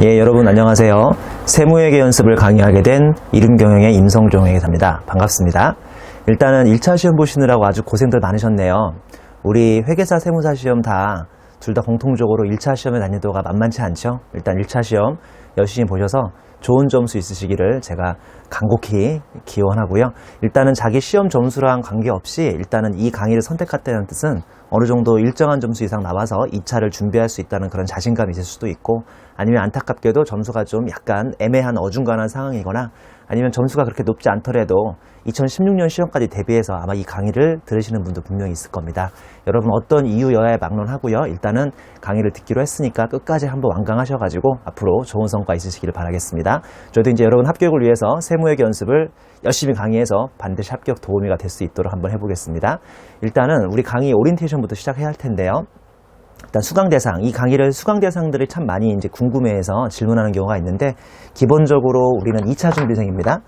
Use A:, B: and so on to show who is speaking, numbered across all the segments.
A: 예, 여러분 안녕하세요. 세무회계 연습을 강의하게 된 이름경영의 임성종 회계사입니다. 반갑습니다. 일단은 1차 시험 보시느라고 아주 고생들 많으셨네요. 우리 회계사, 세무사 시험 둘 다 공통적으로 1차 시험의 난이도가 만만치 않죠. 일단 1차 시험 열심히 보셔서 좋은 점수 있으시기를 제가 간곡히 기원하고요. 일단은 자기 시험 점수랑 관계없이 일단은 이 강의를 선택했다는 뜻은 어느 정도 일정한 점수 이상 나와서 2차를 준비할 수 있다는 그런 자신감이 있을 수도 있고, 아니면 안타깝게도 점수가 좀 약간 애매한 어중간한 상황이거나, 아니면 점수가 그렇게 높지 않더라도 2016년 시험까지 대비해서 아마 이 강의를 들으시는 분도 분명히 있을 겁니다. 여러분 어떤 이유여야 막론하고요. 일단은 강의를 듣기로 했으니까 끝까지 한번 완강하셔가지고 앞으로 좋은 성과 있으시기를 바라겠습니다. 저도 이제 여러분 합격을 위해서 세무회계 연습을 열심히 강의해서 반드시 합격 도우미가 될 수 있도록 한번 해보겠습니다. 일단은 우리 강의 오리엔테이션부터 시작해야 할 텐데요. 일단 수강대상, 이 강의를 수강대상들이 참 많이 이제 궁금해해서 질문하는 경우가 있는데, 기본적으로 우리는 2차 준비생입니다.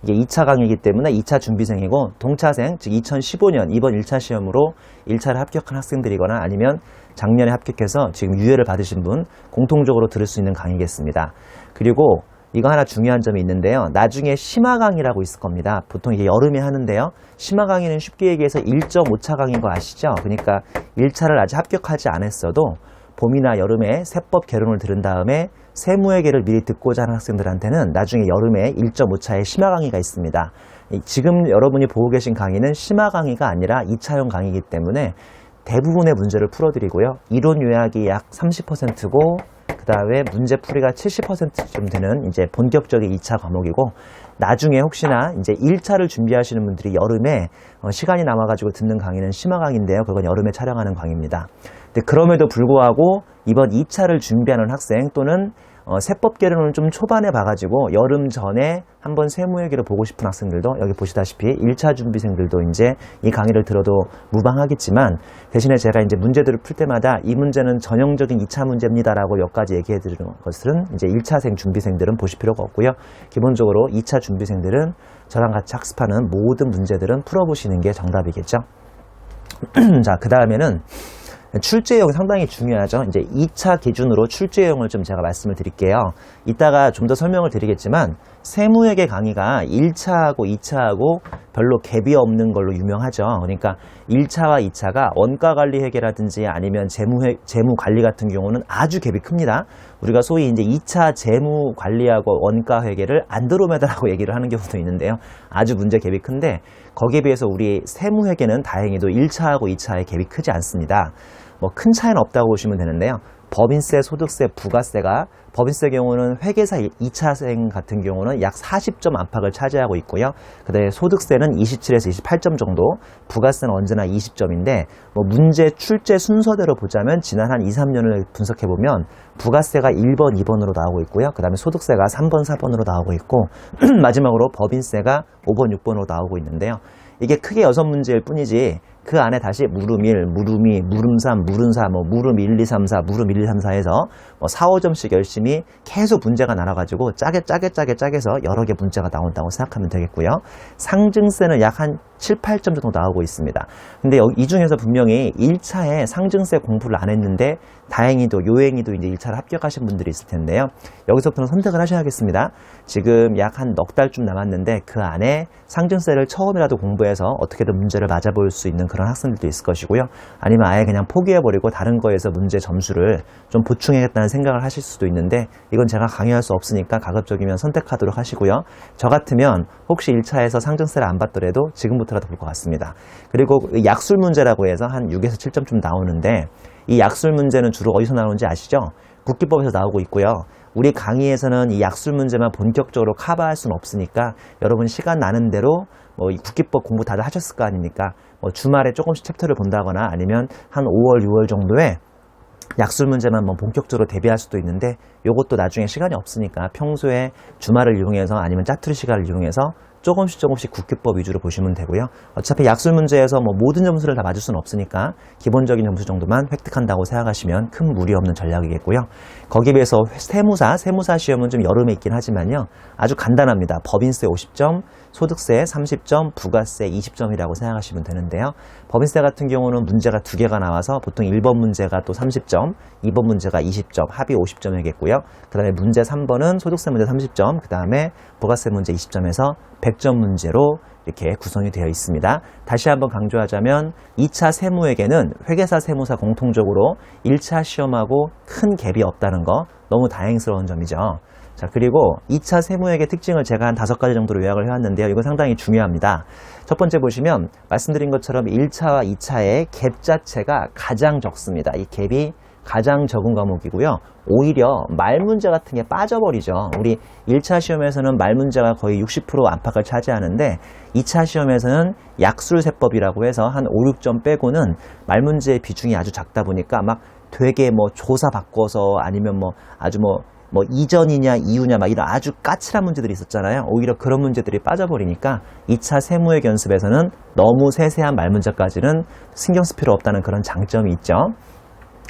A: 이게 2차 강의이기 때문에 2차 준비생이고, 동차생, 즉 2015년 이번 1차 시험으로 1차를 합격한 학생들이거나 아니면 작년에 합격해서 지금 유예를 받으신 분 공통적으로 들을 수 있는 강의겠습니다. 그리고 이거 하나 중요한 점이 있는데요. 나중에 심화 강의라고 있을 겁니다. 보통 이게 여름에 하는데요. 심화 강의는 쉽게 얘기해서 1.5차 강의인 거 아시죠? 그러니까 1차를 아직 합격하지 않았어도 봄이나 여름에 세법 개론을 들은 다음에 세무회계를 미리 듣고자 하는 학생들한테는 나중에 여름에 1.5차의 심화 강의가 있습니다. 지금 여러분이 보고 계신 강의는 심화 강의가 아니라 2차형 강의이기 때문에 대부분의 문제를 풀어드리고요. 이론 요약이 약 30%고 그 다음에 문제풀이가 70%쯤 되는 이제 본격적인 2차 과목이고, 나중에 혹시나 이제 1차를 준비하시는 분들이 여름에 시간이 남아가지고 듣는 강의는 심화 강의인데요. 그건 여름에 촬영하는 강의입니다. 근데 그럼에도 불구하고 이번 2차를 준비하는 학생 또는 세법 개론을 좀 초반에 봐가지고 여름 전에 한번 세무회계를 보고 싶은 학생들도 여기 보시다시피 1차 준비생들도 이제 이 강의를 들어도 무방하겠지만, 대신에 제가 이제 문제들을 풀 때마다 이 문제는 전형적인 2차 문제입니다라고 몇 가지 얘기해 드리는 것은 이제 1차생 준비생들은 보실 필요가 없고요. 기본적으로 2차 준비생들은 저랑 같이 학습하는 모든 문제들은 풀어보시는 게 정답이겠죠. 자, 그 다음에는 출제형이 상당히 중요하죠. 이제 2차 기준으로 출제형을 좀 제가 말씀을 드릴게요. 이따가 좀 더 설명을 드리겠지만, 세무회계 강의가 1차하고 2차하고 별로 갭이 없는 걸로 유명하죠. 그러니까 1차와 2차가 원가관리회계라든지 아니면 재무관리 같은 경우는 아주 갭이 큽니다. 우리가 소위 이제 2차 재무관리하고 원가회계를 안드로메다라고 얘기를 하는 경우도 있는데요. 아주 문제 갭이 큰데, 거기에 비해서 우리 세무회계는 다행히도 1차하고 2차의 갭이 크지 않습니다. 뭐 큰 차이는 없다고 보시면 되는데요. 법인세, 소득세, 부가세가 법인세 경우는 회계사 2차생 같은 경우는 약 40점 안팎을 차지하고 있고요. 그 다음에 소득세는 27에서 28점 정도, 부가세는 언제나 20점인데, 뭐 문제 출제 순서대로 보자면 지난 한 2, 3년을 분석해보면 부가세가 1번, 2번으로 나오고 있고요. 그 다음에 소득세가 3번, 4번으로 나오고 있고 마지막으로 법인세가 5번, 6번으로 나오고 있는데요. 이게 크게 6문제일 뿐이지 그 안에 다시 물음 1, 물음 2, 물음 3, 물음 4, 뭐 물음 1, 2, 3, 4, 물음 1, 2, 3, 4에서 뭐 4, 5점씩 열심히 계속 문제가 나눠가지고 짜게서 여러 개 문제가 나온다고 생각하면 되겠고요. 상증세는 약 한 7, 8점 정도 나오고 있습니다. 근데 이 중에서 분명히 1차에 상증세 공부를 안 했는데 다행히도 요행히도 이제 1차를 합격하신 분들이 있을 텐데요. 여기서부터는 선택을 하셔야겠습니다. 지금 약 한 넉 달쯤 남았는데 그 안에 상증세를 처음이라도 공부해서 어떻게든 문제를 맞아볼 수 있는 그런 학생들도 있을 것이고요. 아니면 아예 그냥 포기해버리고 다른 거에서 문제 점수를 좀 보충해야겠다는 생각을 하실 수도 있는데, 이건 제가 강요할 수 없으니까 가급적이면 선택하도록 하시고요. 저 같으면 혹시 1차에서 상증세를 안 받더라도 지금부터라도 볼 것 같습니다. 그리고 약술 문제라고 해서 한 6에서 7점쯤 나오는데, 이 약술 문제는 주로 어디서 나오는지 아시죠? 국기법에서 나오고 있고요. 우리 강의에서는 이 약술 문제만 본격적으로 커버할 수는 없으니까 여러분 시간 나는 대로 뭐 이 국기법 공부 다들 하셨을 거 아닙니까? 뭐 주말에 조금씩 챕터를 본다거나 아니면 한 5월, 6월 정도에 약술 문제만 뭐 본격적으로 대비할 수도 있는데, 요것도 나중에 시간이 없으니까 평소에 주말을 이용해서 아니면 짜투리 시간을 이용해서 조금씩 국기법 위주로 보시면 되고요. 어차피 약술 문제에서 뭐 모든 점수를 다 맞을 수는 없으니까 기본적인 점수 정도만 획득한다고 생각하시면 큰 무리 없는 전략이겠고요. 거기에 비해서 세무사 시험은 좀 여름에 있긴 하지만요. 아주 간단합니다. 법인세 50점, 소득세 30점, 부가세 20점이라고 생각하시면 되는데요. 법인세 같은 경우는 문제가 2개가 나와서 보통 1번 문제가 또 30점, 2번 문제가 20점, 합이 50점이겠고요. 그 다음에 문제 3번은 소득세 문제 30점, 그 다음에 부가세 문제 20점에서 100점 문제로 이렇게 구성이 되어 있습니다. 다시 한번 강조하자면 2차 세무회계는 회계사 세무사 공통적으로 1차 시험하고 큰 갭이 없다는 거 너무 다행스러운 점이죠. 자, 그리고 2차 세무회계 특징을 제가 한 5가지 정도로 요약을 해왔는데요. 이거 상당히 중요합니다. 첫 번째 보시면 말씀드린 것처럼 1차와 2차의 갭 자체가 가장 적습니다. 이 갭이 가장 적은 과목이고요. 오히려 말 문제 같은 게 빠져버리죠. 우리 1차 시험에서는 말 문제가 거의 60% 안팎을 차지하는데 2차 시험에서는 약술세법이라고 해서 한 5, 6점 빼고는 말 문제의 비중이 아주 작다 보니까 막 되게 뭐 조사 바꿔서 아니면 뭐 아주 뭐 이전이냐 이후냐 막 이런 아주 까칠한 문제들이 있었잖아요. 오히려 그런 문제들이 빠져버리니까 2차 세무회계 연습에서는 너무 세세한 말 문제까지는 신경 쓸 필요 없다는 그런 장점이 있죠.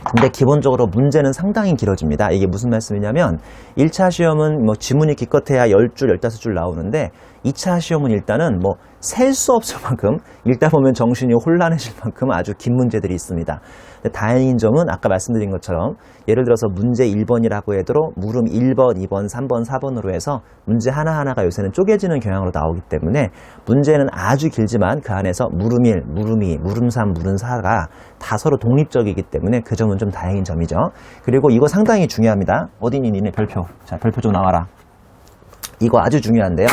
A: 근데 기본적으로 문제는 상당히 길어집니다. 이게 무슨 말씀이냐면 1차 시험은 뭐 지문이 기껏해야 10줄, 15줄 나오는데 2차 시험은 일단은 뭐 셀 수 없을 만큼 읽다 보면 정신이 혼란해질 만큼 아주 긴 문제들이 있습니다. 근데 다행인 점은 아까 말씀드린 것처럼 예를 들어서 문제 1번이라고 해도 물음 1번, 2번, 3번, 4번으로 해서 문제 하나하나가 요새는 쪼개지는 경향으로 나오기 때문에 문제는 아주 길지만 그 안에서 물음 1, 물음 2, 물음 3, 물음 4가 다 서로 독립적이기 때문에 그 점은 좀 다행인 점이죠. 그리고 이거 상당히 중요합니다. 어디니 니네 별표. 자, 별표 좀 나와라. 이거 아주 중요한데요.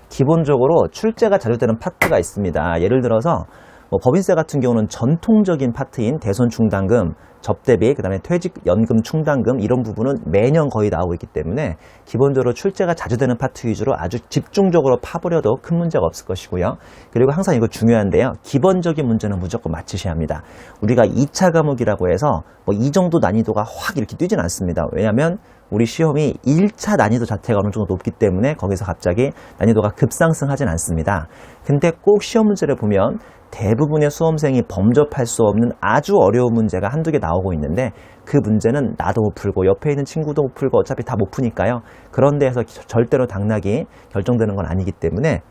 A: 기본적으로 출제가 자주 되는 파트가 있습니다. 예를 들어서 뭐 법인세 같은 경우는 전통적인 파트인 대손충당금, 접대비, 그 다음에 퇴직연금 충당금 이런 부분은 매년 거의 나오고 있기 때문에 기본적으로 출제가 자주 되는 파트 위주로 아주 집중적으로 파버려도 큰 문제가 없을 것이고요. 그리고 항상 이거 중요한데요. 기본적인 문제는 무조건 맞히셔야 합니다. 우리가 2차 과목이라고 해서 뭐 이 정도 난이도가 확 이렇게 뛰진 않습니다. 왜냐하면 우리 시험이 1차 난이도 자체가 어느 정도 높기 때문에 거기서 갑자기 난이도가 급상승하진 않습니다. 근데 꼭 시험 문제를 보면 대부분의 수험생이 범접할 수 없는 아주 어려운 문제가 한두 개 나오고 있는데 그 문제는 나도 못 풀고 옆에 있는 친구도 못 풀고 어차피 다 못 푸니까요. 그런 데에서 절대로 당락이 결정되는 건 아니기 때문에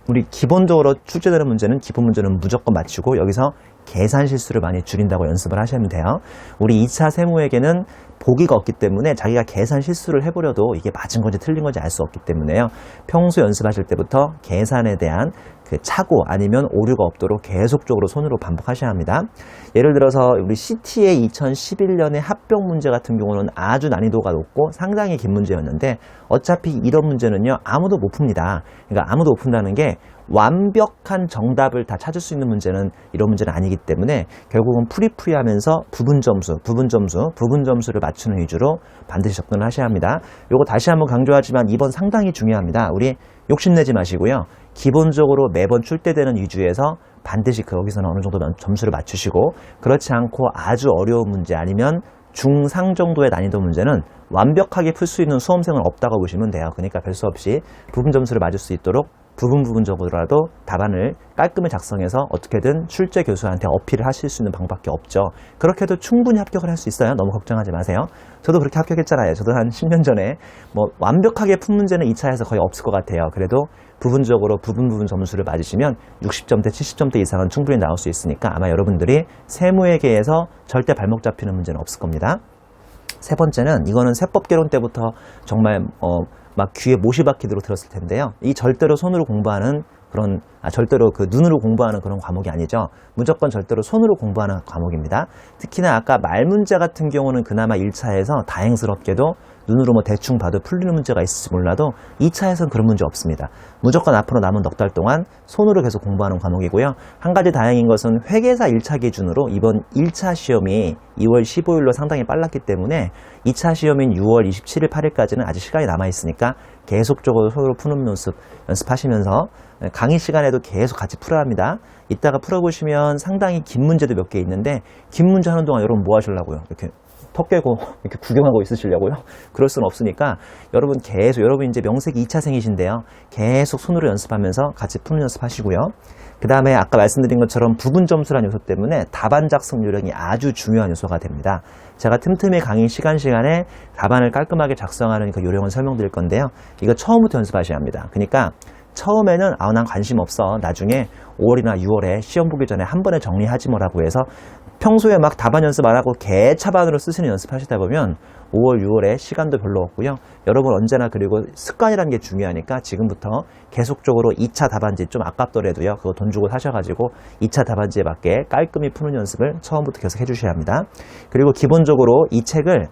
A: 우리 기본적으로 출제되는 문제는 기본 문제는 무조건 맞추고 여기서 계산 실수를 많이 줄인다고 연습을 하시면 돼요. 우리 2차 세무회계는 보기가 없기 때문에 자기가 계산 실수를 해버려도 이게 맞은 건지 틀린 건지 알 수 없기 때문에요. 평소 연습하실 때부터 계산에 대한 그 착오 아니면 오류가 없도록 계속적으로 손으로 반복하셔야 합니다. 예를 들어서 우리 CTA 2011년의 합병 문제 같은 경우는 아주 난이도가 높고 상당히 긴 문제였는데 어차피 이런 문제는요 아무도 못 풉니다. 그러니까 아무도 못 푼다는 게 완벽한 정답을 다 찾을 수 있는 문제는 이런 문제는 아니기 때문에 결국은 풀이하면서 부분 점수를 맞추는 위주로 반드시 접근을 하셔야 합니다. 요거 다시 한번 강조하지만 이번 상당히 중요합니다. 우리 욕심내지 마시고요. 기본적으로 매번 출제되는 위주에서 반드시 거기서는 어느 정도 점수를 맞추시고 그렇지 않고 아주 어려운 문제 아니면 중상 정도의 난이도 문제는 완벽하게 풀 수 있는 수험생은 없다고 보시면 돼요. 그러니까 별 수 없이 부분 점수를 맞을 수 있도록 부분적으로라도 답안을 깔끔히 작성해서 어떻게든 출제 교수한테 어필을 하실 수 있는 방법밖에 없죠. 그렇게 해도 충분히 합격을 할 수 있어요. 너무 걱정하지 마세요. 저도 그렇게 합격했잖아요. 저도 한 10년 전에 뭐 완벽하게 푼 문제는 2차에서 거의 없을 것 같아요. 그래도 부분적으로 부분 점수를 맞으시면 60점대, 70점대 이상은 충분히 나올 수 있으니까 아마 여러분들이 세무회계에서 절대 발목 잡히는 문제는 없을 겁니다. 세 번째는 이거는 세법개론 때부터 정말 막 귀에 못이 박히도록 들었을 텐데요. 이 절대로 손으로 공부하는 그런 절대로 그 눈으로 공부하는 그런 과목이 아니죠. 무조건 절대로 손으로 공부하는 과목입니다. 특히나 아까 말 문제 같은 경우는 그나마 1차에서 다행스럽게도 눈으로 뭐 대충 봐도 풀리는 문제가 있을지 몰라도 2차에서는 그런 문제 없습니다. 무조건 앞으로 남은 넉 달 동안 손으로 계속 공부하는 과목이고요. 한 가지 다행인 것은 회계사 1차 기준으로 이번 1차 시험이 2월 15일로 상당히 빨랐기 때문에 2차 시험인 6월 27일, 8일까지는 아직 시간이 남아있으니까 계속적으로 손으로 푸는 연습하시면서 강의 시간에도 계속 같이 풀어야 합니다. 이따가 풀어보시면 상당히 긴 문제도 몇 개 있는데 긴 문제 하는 동안 여러분 뭐 하시려고요? 이렇게 턱 깨고 이렇게 구경하고 있으시려고요? 그럴 수는 없으니까 여러분 이제 명색이 2차생이신데요. 계속 손으로 연습하면서 같이 푸는 연습하시고요. 그 다음에 아까 말씀드린 것처럼 부분 점수라는 요소 때문에 답안 작성 요령이 아주 중요한 요소가 됩니다. 제가 틈틈이 강의 시간에 답안을 깔끔하게 작성하는 그 요령을 설명드릴 건데요. 이거 처음부터 연습하셔야 합니다. 그러니까 처음에는 난 관심 없어. 나중에 5월이나 6월에 시험 보기 전에 한 번에 정리하지 뭐라고 해서 평소에 막 답안 연습 안 하고 개차반으로 쓰시는 연습하시다 보면 5월, 6월에 시간도 별로 없고요. 여러분 언제나 그리고 습관이라는 게 중요하니까 지금부터 계속적으로 2차 답안지 좀 아깝더라도요. 그거 돈 주고 사셔가지고 2차 답안지에 맞게 깔끔히 푸는 연습을 처음부터 계속 해주셔야 합니다. 그리고 기본적으로 이 책을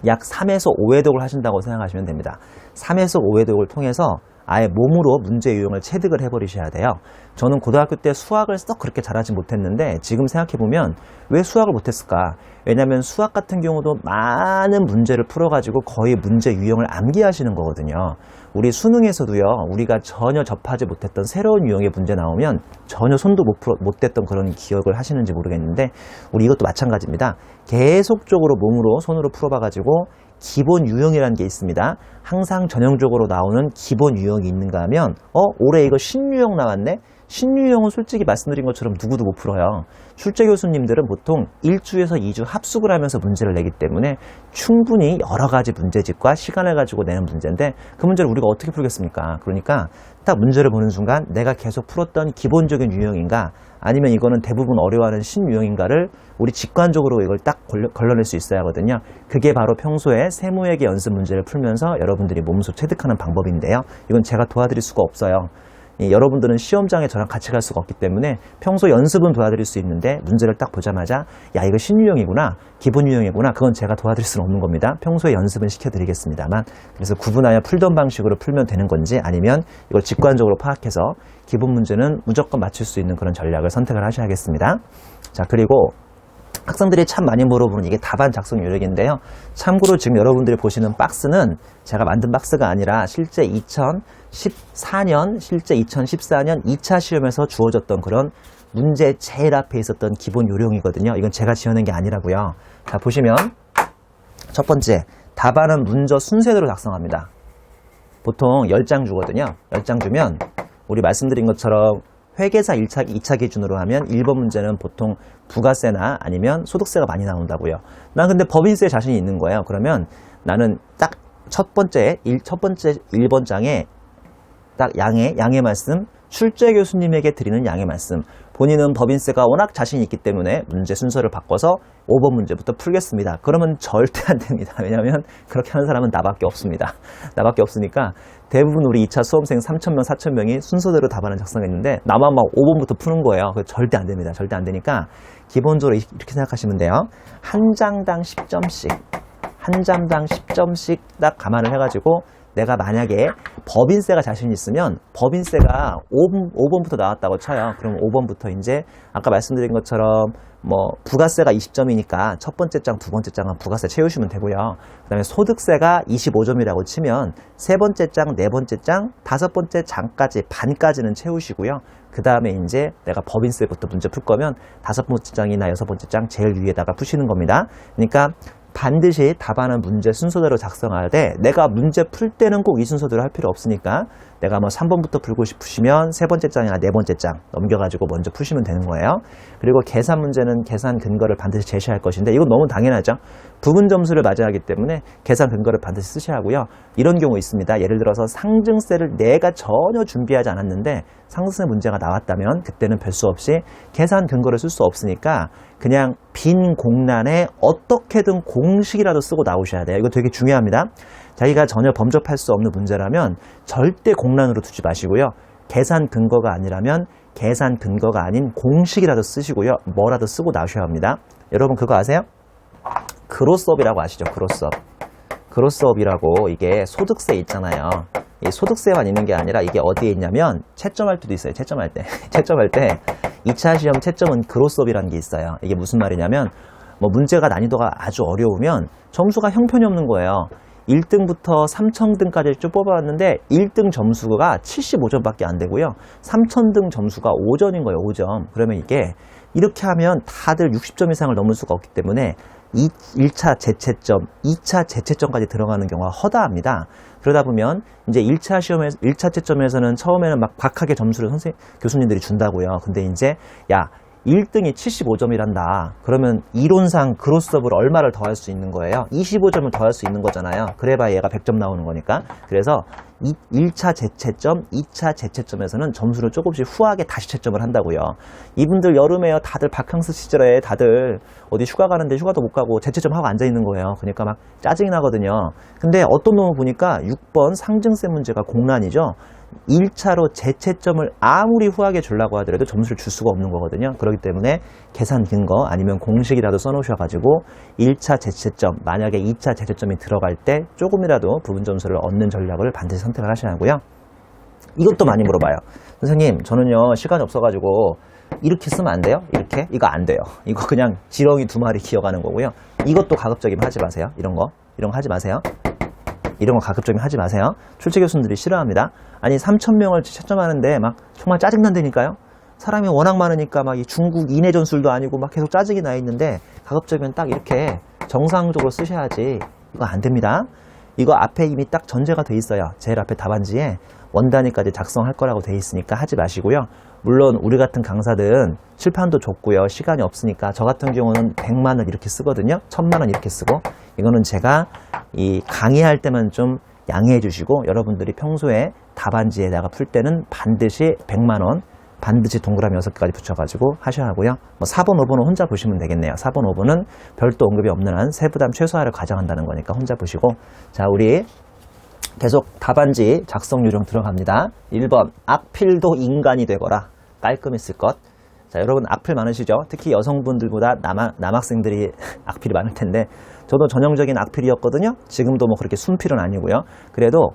A: 약 3에서 5회독을 하신다고 생각하시면 됩니다. 3에서 5회독을 통해서 아예 몸으로 문제 유형을 체득을 해버리셔야 돼요. 저는 고등학교 때 수학을 썩 그렇게 잘하지 못했는데 지금 생각해보면 왜 수학을 못했을까? 왜냐하면 수학 같은 경우도 많은 문제를 풀어가지고 거의 문제 유형을 암기하시는 거거든요. 우리 수능에서도요, 우리가 전혀 접하지 못했던 새로운 유형의 문제 나오면 전혀 손도 못 댔던 그런 기억을 하시는지 모르겠는데 우리 이것도 마찬가지입니다. 계속적으로 몸으로 손으로 풀어봐가지고 기본 유형이라는 게 있습니다. 항상 전형적으로 나오는 기본 유형이 있는가 하면 올해 이거 신유형 나왔네? 신유형은 솔직히 말씀드린 것처럼 누구도 못 풀어요. 출제 교수님들은 보통 1주에서 2주 합숙을 하면서 문제를 내기 때문에 충분히 여러 가지 문제집과 시간을 가지고 내는 문제인데 그 문제를 우리가 어떻게 풀겠습니까? 그러니까 딱 문제를 보는 순간 내가 계속 풀었던 기본적인 유형인가 아니면 이거는 대부분 어려워하는 신유형인가를 우리 직관적으로 이걸 딱 걸러낼 수 있어야 하거든요. 그게 바로 평소에 세무회계 연습 문제를 풀면서 여러분들이 몸소 체득하는 방법인데요. 이건 제가 도와드릴 수가 없어요. 여러분들은 시험장에 저랑 같이 갈 수가 없기 때문에 평소 연습은 도와드릴 수 있는데 문제를 딱 보자마자 야 이거 신유형이구나 기본 유형이구나 그건 제가 도와드릴 수는 없는 겁니다. 평소에 연습은 시켜드리겠습니다만 그래서 구분하여 풀던 방식으로 풀면 되는 건지 아니면 이걸 직관적으로 파악해서 기본 문제는 무조건 맞출 수 있는 그런 전략을 선택을 하셔야겠습니다. 자 그리고 학생들이 참 많이 물어보는 이게 답안 작성 요령인데요. 참고로 지금 여러분들이 보시는 박스는 제가 만든 박스가 아니라 실제 2014년, 실제 2014년 2차 시험에서 주어졌던 그런 문제 제일 앞에 있었던 기본 요령이거든요. 이건 제가 지어낸 게 아니라고요. 자, 보시면 첫 번째, 답안은 문서 순서대로 작성합니다. 보통 10장 주거든요. 10장 주면 우리 말씀드린 것처럼 회계사 2차 기준으로 하면 1번 문제는 보통 부가세나 아니면 소득세가 많이 나온다고요. 난 근데 법인세에 자신이 있는 거예요. 그러면 나는 딱 첫 번째 1번 장에 딱 양해 말씀, 출제 교수님에게 드리는 양해 말씀. 본인은 법인세가 워낙 자신이 있기 때문에 문제 순서를 바꿔서 5번 문제부터 풀겠습니다. 그러면 절대 안 됩니다. 왜냐하면 그렇게 하는 사람은 나밖에 없습니다. 나밖에 없으니까 대부분 우리 2차 수험생 3,000명, 4,000명이 순서대로 답안을 작성했는데 나만 막 5번부터 푸는 거예요. 그거 절대 안 됩니다. 절대 안 되니까 기본적으로 이렇게 생각하시면 돼요. 한 장당 10점씩, 한 장당 10점씩 딱 감안을 해가지고 내가 만약에 법인세가 자신 있으면 법인세가 5번부터 나왔다고 쳐요. 그럼 5번부터 이제 아까 말씀드린 것처럼 뭐 부가세가 20점이니까 첫 번째 장, 두 번째 장은 부가세 채우시면 되고요. 그 다음에 소득세가 25점이라고 치면 세 번째 장, 네 번째 장, 다섯 번째 장까지 반까지는 채우시고요. 그 다음에 이제 내가 법인세부터 문제 풀 거면 다섯 번째 장이나 여섯 번째 장 제일 위에다가 푸시는 겁니다. 그러니까 반드시 답안은 문제 순서대로 작성하되 내가 문제 풀 때는 꼭 이 순서대로 할 필요 없으니까 내가 뭐 3번부터 풀고 싶으시면 세 번째 장이나 네 번째 장 넘겨가지고 먼저 푸시면 되는 거예요. 그리고 계산 문제는 계산 근거를 반드시 제시할 것인데 이건 너무 당연하죠. 부분 점수를 맞아야 하기 때문에 계산 근거를 반드시 쓰셔야 하고요. 이런 경우 있습니다. 예를 들어서 상증세를 내가 전혀 준비하지 않았는데 상증세 문제가 나왔다면 그때는 별 수 없이 계산 근거를 쓸 수 없으니까 그냥 빈 공란에 어떻게든 공식이라도 쓰고 나오셔야 돼요. 이거 되게 중요합니다. 자기가 전혀 범접할 수 없는 문제라면 절대 공란으로 두지 마시고요. 계산 근거가 아니라면 계산 근거가 아닌 공식이라도 쓰시고요. 뭐라도 쓰고 나오셔야 합니다. 여러분 그거 아세요? 그로스업이라고 아시죠? 그로스업이라고 이게 소득세 있잖아요. 이 소득세만 있는 게 아니라 이게 어디에 있냐면 채점할 때도 있어요. 채점할 때 2차 시험 채점은 그로스업이라는 게 있어요. 이게 무슨 말이냐면 뭐 문제가 난이도가 아주 어려우면 점수가 형편이 없는 거예요. 1등부터 3,000등까지 쭉 뽑아봤는데 1등 점수가 75점밖에 안 되고요. 3,000등 점수가 5점인 거예요. 5점. 그러면 이게 이렇게 하면 다들 60점 이상을 넘을 수가 없기 때문에 1차 재채점, 2차 재채점까지 들어가는 경우가 허다합니다. 그러다 보면 이제 1차 시험에서 1차 채점에서는 처음에는 막 박하게 점수를 교수님들이 준다고요. 근데 이제 야 1등이 75점이란다. 그러면 이론상 그로스업을 얼마를 더할 수 있는 거예요? 25점을 더할 수 있는 거잖아요. 그래봐야 얘가 100점 나오는 거니까. 그래서 1차 재채점, 2차 재채점에서는 점수를 조금씩 후하게 다시 채점을 한다고요. 이분들 여름에요. 다들 바캉스 시절에 다들 어디 휴가 가는데 휴가도 못 가고 재채점 하고 앉아있는 거예요. 그러니까 막 짜증이 나거든요. 근데 어떤 놈을 보니까 6번 상증세 문제가 공란이죠. 1차로 재채점을 아무리 후하게 주려고 하더라도 점수를 줄 수가 없는 거거든요. 그렇기 때문에 계산 근거 아니면 공식이라도 써놓으셔가지고 1차 재채점, 만약에 2차 재채점이 들어갈 때 조금이라도 부분 점수를 얻는 전략을 반드시 선택을 하셔야 하고요. 이것도 많이 물어봐요. 선생님, 저는요 시간이 없어가지고 이렇게 쓰면 안 돼요? 이렇게? 이거 안 돼요. 이거 그냥 지렁이 2마리 기어가는 거고요. 이것도 가급적이면 하지 마세요. 이런 거 하지 마세요. 이런 거 가급적이면 하지 마세요. 출제 교수님들이 싫어합니다. 아니 3,000명을 채점하는데 막 정말 짜증난다니까요. 사람이 워낙 많으니까 막 이 중국 인해 전술도 아니고 막 계속 짜증이 나 있는데 가급적이면 딱 이렇게 정상적으로 쓰셔야지. 이거 안 됩니다. 이거 앞에 이미 딱 전제가 돼 있어요. 제일 앞에 답안지에 원단위까지 작성할 거라고 돼 있으니까 하지 마시고요. 물론 우리 같은 강사들은 칠판도 좁고요. 시간이 없으니까 저 같은 경우는 100만 원 이렇게 쓰거든요. 1000만 원 이렇게 쓰고 이거는 제가 이 강의할 때만 좀 양해해 주시고 여러분들이 평소에 답안지에다가 풀 때는 반드시 100만 원 반드시 동그라미 6개까지 붙여가지고 하셔야 하고요. 뭐 4번, 5번은 혼자 보시면 되겠네요. 4번, 5번은 별도 언급이 없는 한 세부담 최소화를 가정한다는 거니까 혼자 보시고 자, 우리 계속 답안지 작성 요령 들어갑니다. 1번 악필도 인간이 되거라. 깔끔히 쓸 것. 자, 여러분 악필 많으시죠? 특히 여성분들보다 남학생들이 악필이 많을 텐데 저도 전형적인 악필이었거든요. 지금도 뭐 그렇게 순필은 아니고요. 그래도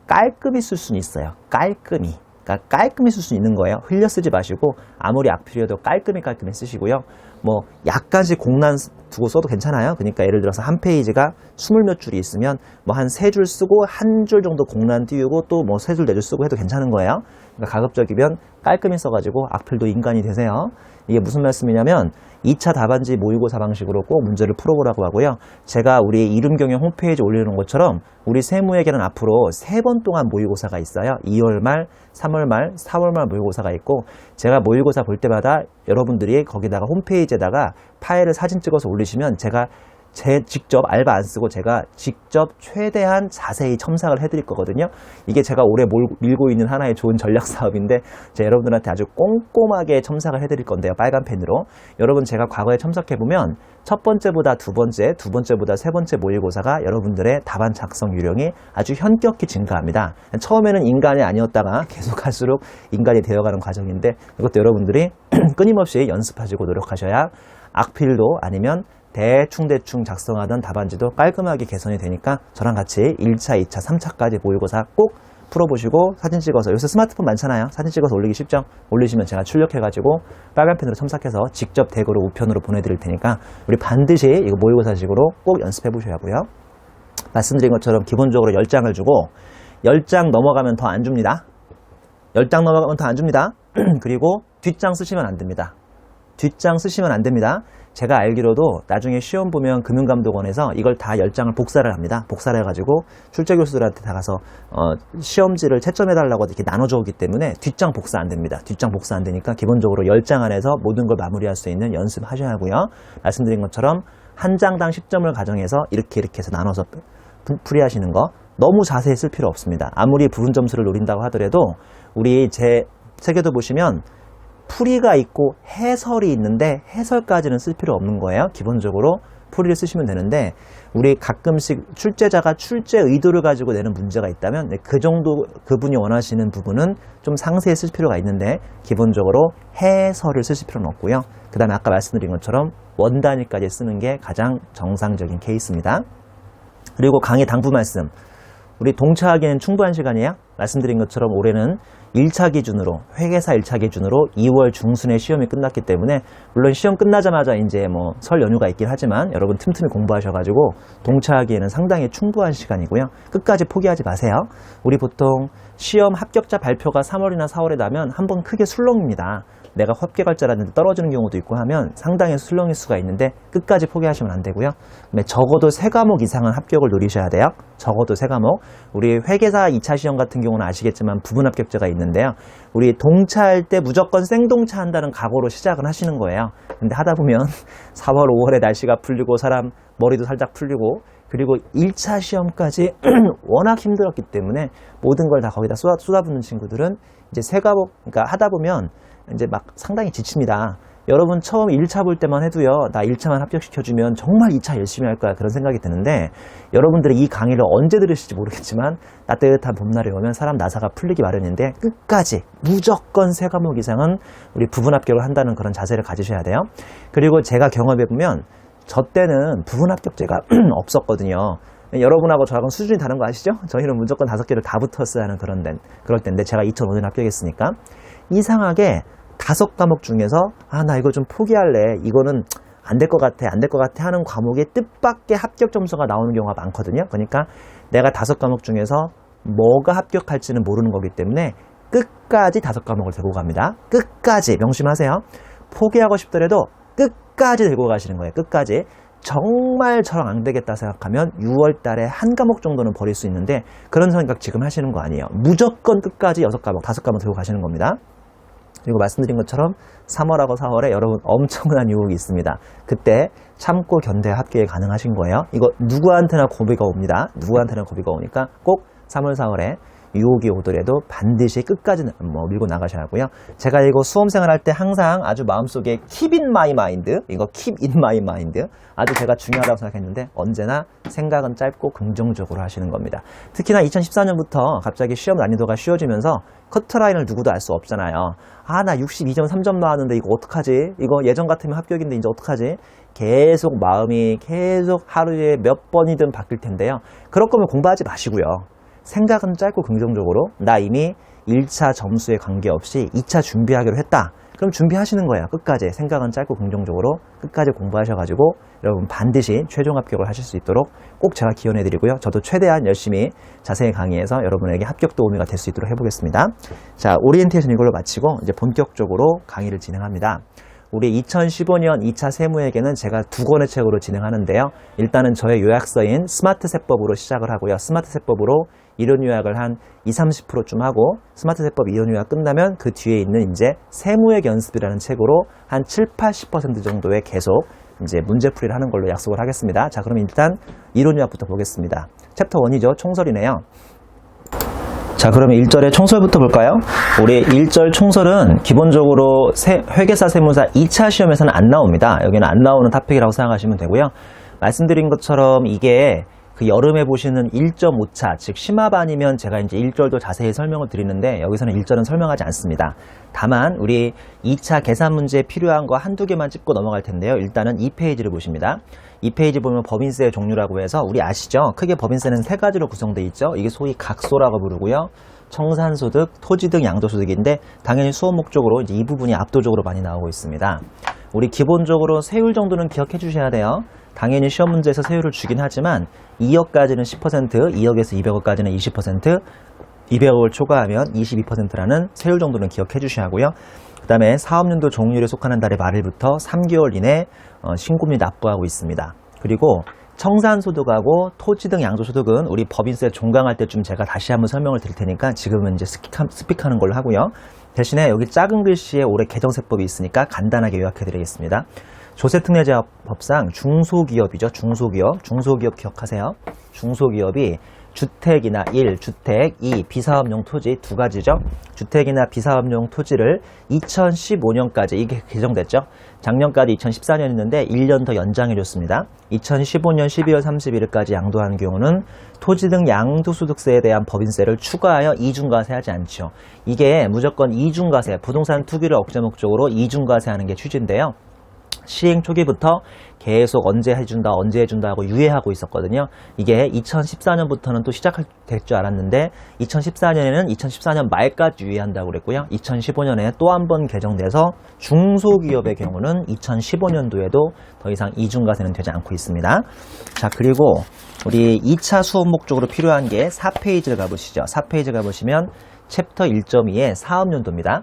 A: 깔끔히 쓸 수는 있어요. 깔끔히. 그러니까 깔끔히 쓸 수 있는 거예요. 흘려 쓰지 마시고 아무리 악필이어도 깔끔히 쓰시고요. 뭐 약간씩 공란 두고 써도 괜찮아요. 그러니까 예를 들어서 한 페이지가 20몇 줄이 있으면 뭐 한 3줄 쓰고 한 줄 정도 공란 띄우고 또 뭐 3줄, 4줄 쓰고 해도 괜찮은 거예요. 그러니까 가급적이면 깔끔히 써가지고 악필도 인간이 되세요. 이게 무슨 말씀이냐면 2차 답안지 모의고사 방식으로 꼭 문제를 풀어보라고 하고요. 제가 우리 이름경영 홈페이지에 올리는 것처럼 우리 세무에게는 앞으로 3번 동안 모의고사가 있어요. 2월 말, 3월 말, 4월 말 모의고사가 있고 제가 모의고사 볼 때마다 여러분들이 거기다가 홈페이지에다가 파일을 사진 찍어서 올리시면 제가 직접 알바 안 쓰고 제가 직접 최대한 자세히 첨삭을 해드릴 거거든요. 이게 제가 올해 밀고 있는 하나의 좋은 전략 사업인데 제가 여러분들한테 아주 꼼꼼하게 첨삭을 해드릴 건데요. 빨간 펜으로. 여러분 제가 과거에 첨삭해보면 첫 번째보다 두 번째, 두 번째보다 세 번째 모의고사가 여러분들의 답안 작성 요령이 아주 현격히 증가합니다. 처음에는 인간이 아니었다가 계속 할수록 인간이 되어가는 과정인데 이것도 여러분들이 끊임없이 연습하시고 노력하셔야 악필도 아니면 대충 작성하던 답안지도 깔끔하게 개선이 되니까 저랑 같이 1차, 2차, 3차까지 모의고사 꼭 풀어보시고 사진 찍어서 요새 스마트폰 많잖아요. 사진 찍어서 올리기 쉽죠? 올리시면 제가 출력해가지고 빨간 펜으로 첨삭해서 직접 댁으로 우편으로 보내드릴 테니까 우리 반드시 이거 모의고사식으로 꼭 연습해 보셔야 하고요. 말씀드린 것처럼 기본적으로 10장을 주고 10장 넘어가면 더 안 줍니다. 10장 넘어가면 더 안 줍니다. 그리고 뒷장 쓰시면 안 됩니다. 뒷장 쓰시면 안 됩니다. 제가 알기로도 나중에 시험 보면 금융감독원에서 이걸 다 10장을 복사를 합니다. 복사를 해가지고 출제 교수들한테 다 가서 시험지를 채점해달라고 이렇게 나눠줘 오기 때문에 뒷장 복사 안 됩니다. 뒷장 복사 안 되니까 기본적으로 10장 안에서 모든 걸 마무리할 수 있는 연습하셔야 하고요. 말씀드린 것처럼 한 장당 10점을 가정해서 이렇게 해서 나눠서 풀이하시는 거 너무 자세히 쓸 필요 없습니다. 아무리 부분 점수를 노린다고 하더라도 우리 제 책에도 보시면 풀이가 있고 해설이 있는데 해설까지는 쓸 필요 없는 거예요. 기본적으로 풀이를 쓰시면 되는데 우리 가끔씩 출제자가 출제 의도를 가지고 내는 문제가 있다면 그 정도 그분이 원하시는 부분은 좀 상세히 쓸 필요가 있는데 기본적으로 해설을 쓰실 필요는 없고요. 그 다음에 아까 말씀드린 것처럼 원단위까지 쓰는 게 가장 정상적인 케이스입니다. 그리고 강의 당부 말씀. 우리 동차하기는 충분한 시간이에요. 말씀드린 것처럼 올해는 1차 기준으로 회계사 1차 기준으로 2월 중순에 시험이 끝났기 때문에 물론 시험 끝나자마자 이제 뭐 설 연휴가 있긴 하지만 여러분 틈틈이 공부하셔가지고 동차하기에는 상당히 충분한 시간이고요. 끝까지 포기하지 마세요. 우리 보통 시험 합격자 발표가 3월이나 4월에 나면 한번 크게 술렁입니다. 내가 합격할 줄 알았는데 떨어지는 경우도 있고 하면 상당히 술렁일 수가 있는데 끝까지 포기하시면 안 되고요. 적어도 3과목 이상은 합격을 노리셔야 돼요. 적어도 3과목. 우리 회계사 2차 시험 같은 경우는 아시겠지만 부분 합격자가 있는데요. 우리 동차할 때 무조건 생동차 한다는 각오로 시작을 하시는 거예요. 근데 하다 보면 4월, 5월에 날씨가 풀리고 사람 머리도 살짝 풀리고 그리고 1차 시험까지 워낙 힘들었기 때문에 모든 걸 다 거기다 쏟아붓는 친구들은 이제 3과목, 그러니까 하다 보면 이제 막 상당히 지칩니다. 여러분 처음 1차 볼 때만 해도요, 나 1차만 합격시켜주면 정말 2차 열심히 할 거야 그런 생각이 드는데 여러분들이 이 강의를 언제 들으실지 모르겠지만 따뜻한 봄날이 오면 사람 나사가 풀리기 마련인데 끝까지 무조건 3과목 이상은 우리 부분 합격을 한다는 그런 자세를 가지셔야 돼요. 그리고 제가 경험해보면 저 때는 부분 합격제가 없었거든요. 여러분하고 저하고는 수준이 다른 거 아시죠? 저희는 무조건 5개를 다 붙었어야 하는 그럴 때인데 제가 2005년에 합격했으니까 이상하게 5과목 중에서 나 이거 좀 포기할래, 이거는 안 될 것 같아 하는 과목에 뜻밖의 합격 점수가 나오는 경우가 많거든요. 그러니까 내가 5과목 중에서 뭐가 합격할지는 모르는 거기 때문에 끝까지 5과목을 들고 갑니다. 끝까지 명심하세요. 포기하고 싶더라도 끝까지 들고 가시는 거예요. 끝까지. 정말 저랑 안 되겠다 생각하면 6월 달에 한 과목 정도는 버릴 수 있는데 그런 생각 지금 하시는 거 아니에요. 무조건 끝까지 6과목, 5과목 들고 가시는 겁니다. 그리고 말씀드린 것처럼 3월하고 4월에 여러분 엄청난 유혹이 있습니다. 그때 참고 견뎌야 합격이 가능하신 거예요. 이거 누구한테나 고비가 옵니다. 누구한테나 고비가 오니까 꼭 3월, 4월에 유혹이 오더라도 반드시 끝까지 밀고 나가셔야 하고요. 제가 이거 수험생활 할 때 항상 아주 마음속에 keep in my mind, 이거 keep in my mind 아주 제가 중요하다고 생각했는데 언제나 생각은 짧고 긍정적으로 하시는 겁니다. 특히나 2014년부터 갑자기 시험 난이도가 쉬워지면서 커트라인을 누구도 알 수 없잖아요. 나 62.3점 나왔는데 이거 어떡하지? 이거 예전 같으면 합격인데 이제 어떡하지? 계속 마음이 계속 하루에 몇 번이든 바뀔 텐데요. 그럴 거면 공부하지 마시고요. 생각은 짧고 긍정적으로 나 이미 1차 점수에 관계없이 2차 준비하기로 했다. 그럼 준비하시는 거예요. 끝까지. 생각은 짧고 긍정적으로 끝까지 공부하셔가지고 여러분 반드시 최종 합격을 하실 수 있도록 꼭 제가 기원해드리고요. 저도 최대한 열심히 자세히 강의해서 여러분에게 합격 도우미가 될 수 있도록 해보겠습니다. 자, 오리엔테이션 이걸로 마치고 이제 본격적으로 강의를 진행합니다. 우리 2015년 2차 세무회계는 제가 2권의 책으로 진행하는데요. 일단은 저의 요약서인 스마트 세법으로 시작을 하고요. 스마트 세법으로 이론 요약을 한 20-30%쯤 하고 스마트 세법 이론 요약 끝나면 그 뒤에 있는 이제 세무회계 연습이라는 책으로 한 7-80% 정도의 계속 이제 문제풀이를 하는 걸로 약속을 하겠습니다. 자, 그럼 일단 이론 요약부터 보겠습니다. 챕터 1이죠. 총설이네요. 자, 그러면 1절의 총설부터 볼까요? 우리 1절 총설은 기본적으로 회계사 세무사 2차 시험에서는 안 나옵니다. 여기는 안 나오는 토픽이라고 생각하시면 되고요. 말씀드린 것처럼 이게 그 여름에 보시는 1.5차, 즉 심화반이면 제가 이제 1절도 자세히 설명을 드리는데 여기서는 1절은 설명하지 않습니다. 다만 우리 2차 계산 문제에 필요한 거 한두 개만 짚고 넘어갈 텐데요. 일단은 2페이지를 보십니다. 2페이지 보면 법인세의 종류라고 해서 우리 아시죠? 크게 법인세는 3가지로 구성되어 있죠. 이게 소위 각소라고 부르고요. 청산소득, 토지 등 양도소득인데 당연히 수업 목적으로 이제 이 부분이 압도적으로 많이 나오고 있습니다. 우리 기본적으로 세율 정도는 기억해 주셔야 돼요. 당연히 시험 문제에서 세율을 주긴 하지만 2억까지는 10%, 2억에서 200억까지는 20%, 200억을 초과하면 22%라는 세율 정도는 기억해 주셔야 하고요. 그 다음에 사업연도 종료일에 속하는 달의 말일부터 3개월 이내 신고금리 납부하고 있습니다. 그리고 청산소득하고 토지 등 양도소득은 우리 법인세 종강할 때쯤 제가 다시 한번 설명을 드릴 테니까 지금은 이제 스픽하는 걸로 하고요. 대신에 여기 작은 글씨에 올해 개정세법이 있으니까 간단하게 요약해 드리겠습니다. 조세특례제법상 중소기업이죠. 중소기업 기억하세요. 중소기업이 주택이나 1, 주택, 2, 비사업용 토지 2가지죠. 주택이나 비사업용 토지를 2015년까지 이게 개정됐죠. 작년까지 2014년이었는데 1년 더 연장해줬습니다. 2015년 12월 31일까지 양도하는 경우는 토지 등 양도소득세에 대한 법인세를 추가하여 이중과세하지 않죠. 이게 무조건 이중과세, 부동산 투기를 억제 목적으로 이중과세하는 게 취지인데요. 시행 초기부터 계속 언제 해준다 하고 유예하고 있었거든요. 이게 2014년부터는 또 시작될 줄 알았는데 2014년에는 2014년 말까지 유예한다고 그랬고요. 2015년에 또 한 번 개정돼서 중소기업의 경우는 2015년도에도 더 이상 이중과세는 되지 않고 있습니다. 자, 그리고 우리 2차 수업 목적으로 필요한 게 4페이지를 가보시죠. 4페이지 가보시면 챕터 1.2의 사업연도입니다.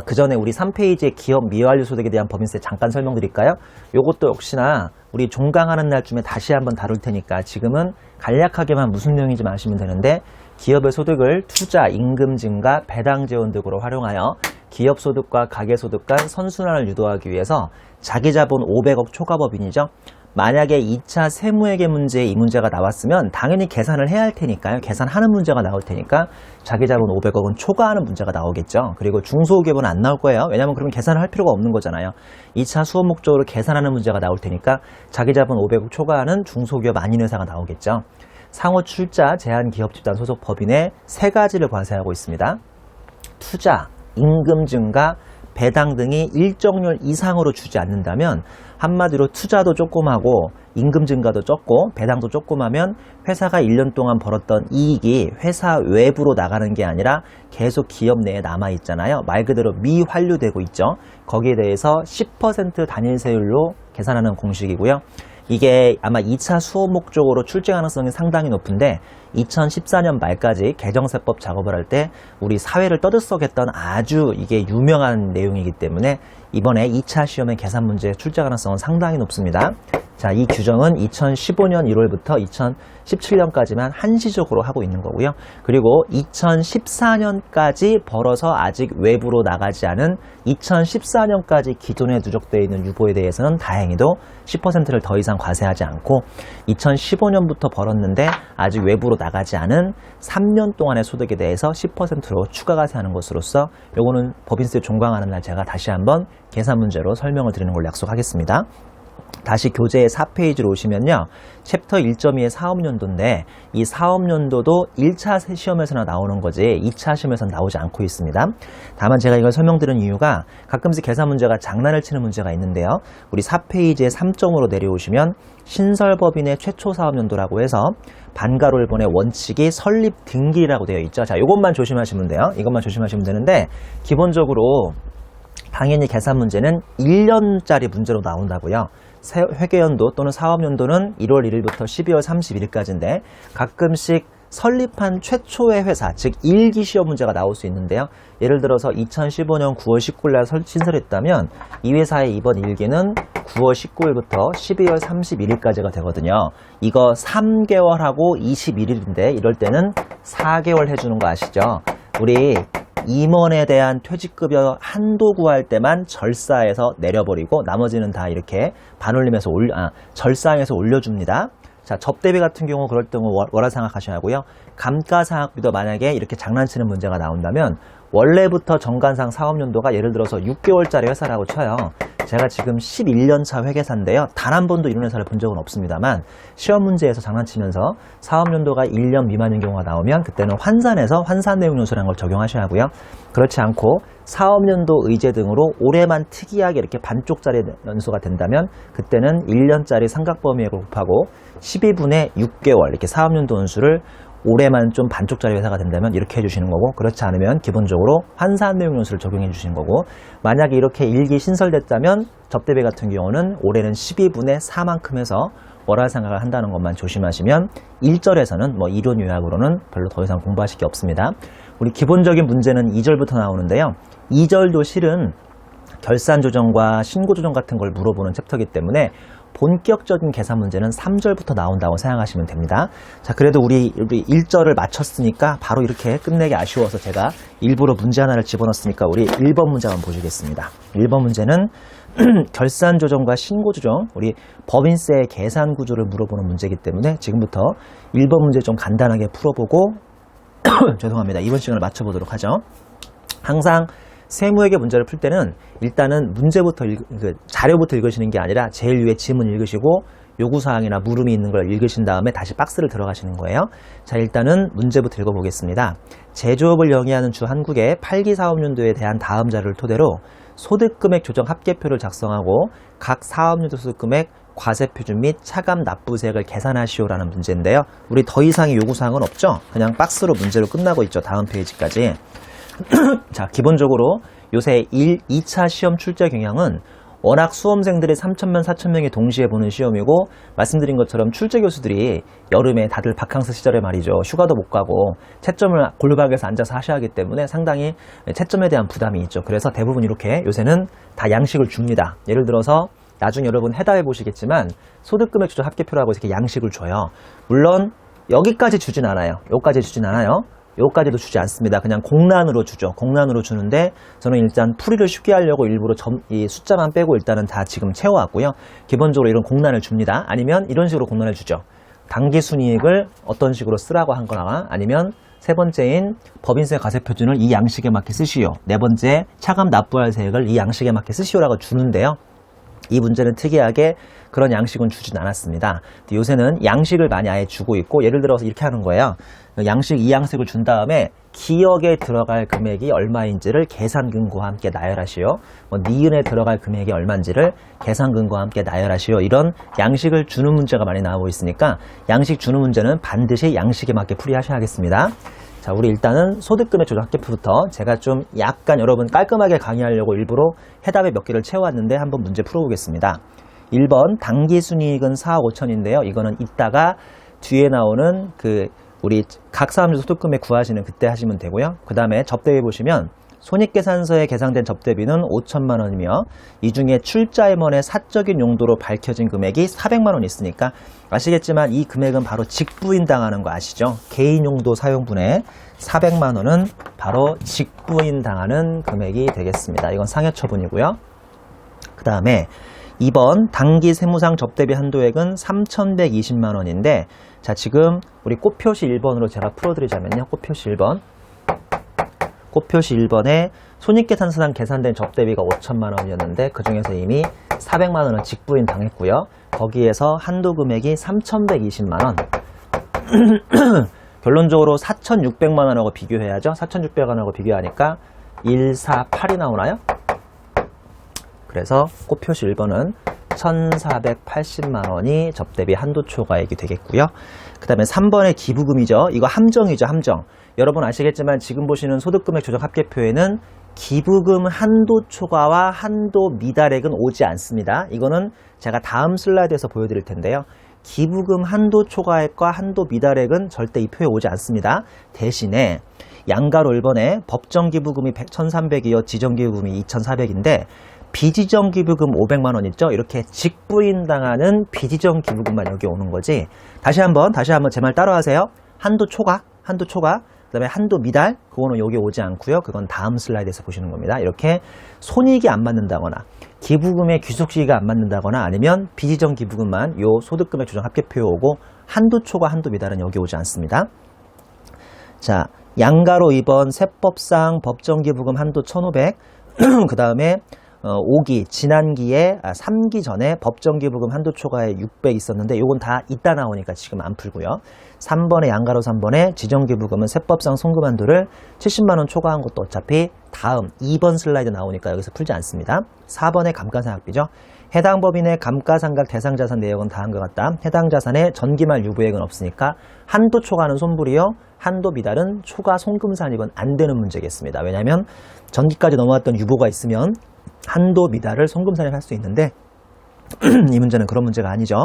A: 그 전에 우리 3페이지의 기업 미완료 소득에 대한 법인세 잠깐 설명드릴까요? 요것도 역시나 우리 종강하는 날쯤에 다시 한번 다룰 테니까 지금은 간략하게만 무슨 내용인지 아시면 되는데, 기업의 소득을 투자, 임금 증가, 배당 지원 등으로 활용하여 기업 소득과 가계 소득 간 선순환을 유도하기 위해서 자기 자본 500억 초과 법인이죠. 만약에 2차 세무회계 문제에 이 문제가 나왔으면 당연히 계산을 해야 할 테니까요. 계산하는 문제가 나올 테니까 자기 자본 500억은 초과하는 문제가 나오겠죠. 그리고 중소기업은 안 나올 거예요. 왜냐하면 그러면 계산을 할 필요가 없는 거잖아요. 2차 수업 목적으로 계산하는 문제가 나올 테니까 자기 자본 500억 초과하는 중소기업 아닌 회사가 나오겠죠. 상호 출자 제한 기업 집단 소속 법인의 세 가지를 과세하고 있습니다. 투자, 임금 증가, 배당 등이 일정률 이상으로 주지 않는다면, 한마디로 투자도 조그마하고 임금 증가도 적고 배당도 조그마하면 회사가 1년 동안 벌었던 이익이 회사 외부로 나가는 게 아니라 계속 기업 내에 남아있잖아요. 말 그대로 미환류되고 있죠. 거기에 대해서 10% 단일세율로 계산하는 공식이고요. 이게 아마 2차 수업 목적으로 출제 가능성이 상당히 높은데, 2014년 말까지 개정세법 작업을 할 때 우리 사회를 떠들썩했던 아주 이게 유명한 내용이기 때문에 이번에 2차 시험의 계산 문제 출제 가능성은 상당히 높습니다. 자, 이 규정은 2015년 1월부터 2017년까지만 한시적으로 하고 있는 거고요. 그리고 2014년까지 벌어서 아직 외부로 나가지 않은 2014년까지 기존에 누적되어 있는 유보에 대해서는 다행히도 10%를 더 이상 과세하지 않고, 2015년부터 벌었는데 아직 외부로 나가지 않은 3년 동안의 소득에 대해서 10%로 추가 과세하는 것으로서, 요거는 법인세 종강하는 날 제가 다시 한번 계산 문제로 설명을 드리는 걸로 약속하겠습니다. 다시 교재의 4페이지로 오시면요, 챕터 1.2의 사업연도인데, 이 사업연도도 1차 시험에서나 나오는 거지 2차 시험에서는 나오지 않고 있습니다. 다만 제가 이걸 설명드린 이유가 가끔씩 계산 문제가 장난을 치는 문제가 있는데요, 우리 4페이지의 3점으로 내려오시면 신설법인의 최초 사업연도라고 해서 반가로 1번의 원칙이 설립 등기라고 되어 있죠. 자, 이것만 조심하시면 돼요. 이것만 조심하시면 되는데, 기본적으로 당연히 계산 문제는 1년짜리 문제로 나온다고요. 회계연도 또는 사업연도는 1월 1일부터 12월 31일까지인데, 가끔씩 설립한 최초의 회사, 즉 1기 시험 문제가 나올 수 있는데요. 예를 들어서 2015년 9월 19일 날 신설했다면 이 회사의 이번 1기는 9월 19일부터 12월 31일까지가 되거든요. 이거 3개월하고 21일인데 이럴 때는 4개월 해주는 거 아시죠? 우리 임원에 대한 퇴직급여 한도 구할 때만 절사해서 내려버리고 나머지는 다 이렇게 반올림해서 절상해서 올려줍니다. 자, 접대비 같은 경우 그럴 경우 뭐라 생각하셔야 하고요. 감가상각비도 만약에 이렇게 장난치는 문제가 나온다면, 원래부터 정관상 사업연도가 예를 들어서 6개월짜리 회사라고 쳐요. 제가 지금 11년차 회계사인데요, 단 한 번도 이런 회사를 본 적은 없습니다만, 시험 문제에서 장난치면서 사업연도가 1년 미만인 경우가 나오면 그때는 환산해서 환산내용연수라는 걸 적용하셔야 하고요. 그렇지 않고 사업연도 의제 등으로 올해만 특이하게 이렇게 반쪽짜리 연수가 된다면 그때는 1년짜리 삼각범위액을 곱하고 12분의 6개월 이렇게 사업연도 연수를, 올해만 좀 반쪽짜리 회사가 된다면 이렇게 해주시는 거고, 그렇지 않으면 기본적으로 환산 내용 연수를 적용해 주시는 거고, 만약에 이렇게 1기 신설됐다면 접대비 같은 경우는 올해는 12분의 4만큼 해서 월화 생각을 한다는 것만 조심하시면 1절에서는 뭐 이론 요약으로는 별로 더 이상 공부하실 게 없습니다. 우리 기본적인 문제는 2절부터 나오는데요. 2절도 실은 결산 조정과 신고 조정 같은 걸 물어보는 챕터이기 때문에 본격적인 계산 문제는 3절부터 나온다고 생각하시면 됩니다. 자, 그래도 우리 1절을 마쳤으니까 바로 이렇게 끝내기 아쉬워서 제가 일부러 문제 하나를 집어넣었으니까 우리 1번 문제 한번 보시겠습니다. 1번 문제는 결산 조정과 신고 조정, 우리 법인세 계산 구조를 물어보는 문제이기 때문에 지금부터 1번 문제 좀 간단하게 풀어보고 죄송합니다. 이번 시간을 맞춰보도록 하죠. 항상 세무회계 문제를 풀 때는 일단은 문제부터 자료부터 읽으시는 게 아니라 제일 위에 지문 읽으시고 요구사항이나 물음이 있는 걸 읽으신 다음에 다시 박스를 들어가시는 거예요. 자, 일단은 문제부터 읽어보겠습니다. 제조업을 영위하는 주 한국의 8기 사업연도에 대한 다음 자료를 토대로 소득금액 조정 합계표를 작성하고 각 사업연도 소득금액 과세표준 및 차감 납부세액을 계산하시오라는 문제인데요. 우리 더 이상의 요구사항은 없죠? 그냥 박스로 문제로 끝나고 있죠. 다음 페이지까지. 자, 기본적으로 요새 2차 시험 출제 경향은 워낙 수험생들이 3,000명, 4,000명이 동시에 보는 시험이고 말씀드린 것처럼 출제 교수들이 여름에 다들 바캉스 시절에 말이죠. 휴가도 못 가고 채점을 골박에서 앉아서 하셔야 하기 때문에 상당히 채점에 대한 부담이 있죠. 그래서 대부분 이렇게 요새는 다 양식을 줍니다. 예를 들어서 나중에 여러분 해답해 보시겠지만 소득금액 조정 합계표라고 이렇게 양식을 줘요. 물론 여기까지 주진 않아요. 여기까지 주진 않아요. 여기까지도 주지 않습니다. 그냥 공란으로 주죠. 공란으로 주는데 저는 일단 풀이를 쉽게 하려고 일부러 이 숫자만 빼고 일단은 다 지금 채워왔고요. 기본적으로 이런 공란을 줍니다. 아니면 이런 식으로 공란을 주죠. 당기순이익을 어떤 식으로 쓰라고 한 거나 아니면 세 번째인 법인세 가세표준을 이 양식에 맞게 쓰시오. 네 번째 차감 납부할 세액을 이 양식에 맞게 쓰시오라고 주는데요. 이 문제는 특이하게 그런 양식은 주진 않았습니다. 요새는 양식을 많이 아예 주고 있고 예를 들어서 이렇게 하는 거예요. 양식 이 양식을 준 다음에 기억에 들어갈 금액이 얼마인지를 계산 근거와 함께 나열하시오. 니은에 들어갈 금액이 얼마인지를 계산 근거와 함께 나열하시오. 이런 양식을 주는 문제가 많이 나오고 있으니까 양식 주는 문제는 반드시 양식에 맞게 풀이하셔야겠습니다. 자, 우리 일단은 소득금액 조정 합계표부터 제가 좀 약간 여러분 깔끔하게 강의하려고 일부러 해답에 몇 개를 채워왔는데 한번 문제 풀어보겠습니다. 1번 당기순이익은 4억 5천인데요. 이거는 이따가 뒤에 나오는 우리 각 사업주 소득금액 구하시는 그때 하시면 되고요. 그 다음에 접대비 보시면 손익계산서에 계상된 접대비는 5천만 원이며 이 중에 출자임원의 사적인 용도로 밝혀진 금액이 400만 원 있으니까 아시겠지만 이 금액은 바로 직부인 당하는 거 아시죠? 개인 용도 사용분에 400만 원은 바로 직부인 당하는 금액이 되겠습니다. 이건 상해처분이고요. 그 다음에 2번 당기 세무상 접대비 한도액은 3,120만 원인데 자 지금 우리 꽃표시 1번으로 제가 풀어드리자면요. 꽃표시 1번 꽃표시 1번에 손익계산서상 계산된 접대비가 5천만 원이었는데 그 중에서 이미 400만 원은 직부인 당했고요. 거기에서 한도 금액이 3,120만 원. 결론적으로 4,600만 원하고 비교해야죠. 4,600원하고 비교하니까 148이 나오나요? 그래서 꽃표시 1번은 1,480만 원이 접대비 한도 초과액이 되겠고요. 그 다음에 3번의 기부금이죠. 이거 함정이죠. 함정. 여러분 아시겠지만 지금 보시는 소득금액 조정 합계표에는 기부금 한도 초과와 한도 미달액은 오지 않습니다. 이거는 제가 다음 슬라이드에서 보여드릴 텐데요. 기부금 한도 초과액과 한도 미달액은 절대 이 표에 오지 않습니다. 대신에 양가로 1번에 법정기부금이 1,300이요. 지정기부금이 2,400인데 비지정기부금 500만 원 있죠? 이렇게 직부인당하는 비지정기부금만 여기 오는 거지. 다시 한번 제 말 따라하세요. 한도 초과. 그 다음에 한도 미달, 그거는 여기 오지 않고요. 그건 다음 슬라이드에서 보시는 겁니다. 이렇게 손익이 안 맞는다거나 기부금의 귀속시기가 안 맞는다거나 아니면 비지정 기부금만 요 소득금액 조정 합계표에 오고 한도 초과, 한도 미달은 여기 오지 않습니다. 자, 양가로 2번 세법상 법정기부금 한도 1,500, 그 다음에 5기, 지난기에 3기 전에 법정기부금 한도 초과에 600 있었는데 이건 다 이따 나오니까 지금 안 풀고요. 3번에 양가로 3번에 지정기부금은 세법상 송금 한도를 70만 원 초과한 것도 어차피 다음 2번 슬라이드 나오니까 여기서 풀지 않습니다. 4번에 감가상각비죠. 해당 법인의 감가상각 대상자산 내역은 다음과 같다. 해당 자산의 전기말 유보액은 없으니까 한도 초과는 손불이요. 한도 미달은 초과 송금산입은 안 되는 문제겠습니다. 왜냐하면 전기까지 넘어왔던 유보가 있으면 한도 미달을 송금산입할 수 있는데 이 문제는 그런 문제가 아니죠.